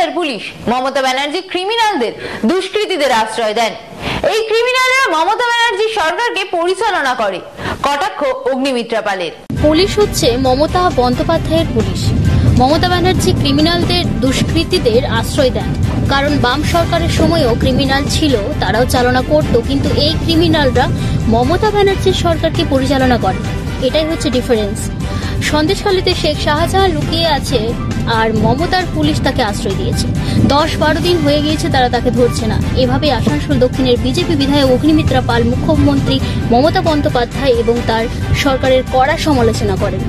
বাঁধার পুলিশ মমতা ব্যানার্জি ক্রিমিনালদের দুষ্কৃতীদের আশ্রয় দেন। এই ক্রিমিনালরা মমতা ব্যানার্জি সরকারকে পরিচালনা করে, কটাক্ষ অগ্নিমিত্রা পালের। পুলিশ হচ্ছে মমতা বন্দ্যোপাধ্যায়ের পুলিশ। মমতা ব্যানার্জি ক্রিমিনালদের দুষ্কৃতীদের আশ্রয় দেন, কারণ বাম সরকারের সময়ও ক্রিমিনাল ছিল, তারাও চালনা করত, কিন্তু এই ক্রিমিনালরা মমতা ব্যানার্জির সরকারকে পরিচালনা করে। এটাই হচ্ছে ডিফারেন্স। সন্দেশখালীতে শেখ শাহজাহান লুকিয়ে আছে আর মমতার পুলিশ তাকে আশ্রয় দিয়েছে। 10-12 দিন হয়ে গিয়েছে তারা তাকে ধরছে না। এভাবে আসানসোল দক্ষিণের বিজেপি বিধায়ক অগ্নিমিত্রা পাল মুখ্যমন্ত্রী মমতা বন্দ্যোপাধ্যায় এবং তার সরকারের কড়া সমালোচনা করেন।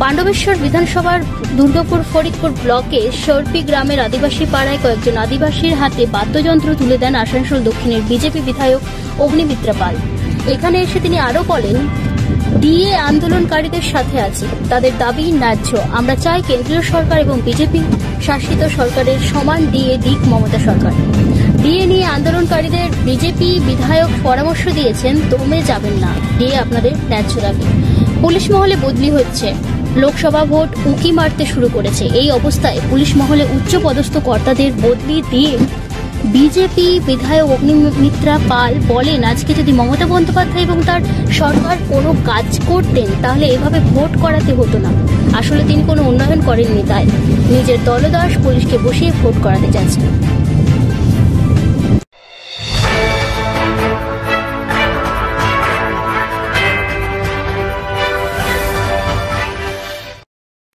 পাণ্ডবেশ্বর বিধানসভার দুর্গাপুর ফরিদপুর ব্লকে সর্পি গ্রামের আদিবাসী পাড়ায় কয়েকজন আদিবাসীর হাতে বাদ্যযন্ত্র তুলে দেন আসানসোল দক্ষিণের বিজেপি বিধায়ক অগ্নিমিত্রা পাল। এখানে এসে তিনি আরও বলেন, ডিএ আন্দোলনকারীদের সাথে আছে, তাদের দাবি ন্যায্য। আমরা চাই কেন্দ্রীয় সরকার এবং বিজেপি শাসিত সরকারের সমান ডিএ দিক মমতা সরকার। ডিএ নিয়ে আন্দোলনকারীদের বিজেপি বিধায়ক পরামর্শ দিয়েছেন, দমে যাবেন না, ডিএ আপনাদের ন্যায্য দাবি। পুলিশ মহলে বদলি হচ্ছে, লোকসভা ভোট উঁকি মারতে শুরু করেছে। এই অবস্থায় পুলিশ মহলে উচ্চ পদস্থ কর্তাদের বদলি দিয়ে বিজেপি বিধায়ক অগ্নিমিত্রা পাল বলেন, আজকে যদি মমতা বন্দ্যোপাধ্যায় এবং তার সরকার কোনো কাজ করতেন তাহলে এভাবে ভোট করাতে হতো না। আসলে তিনি কোনো উন্নয়ন করেননি, তাই নিজের দলদাস পুলিশকে বসিয়ে ভোট করাতে চাচ্ছেন।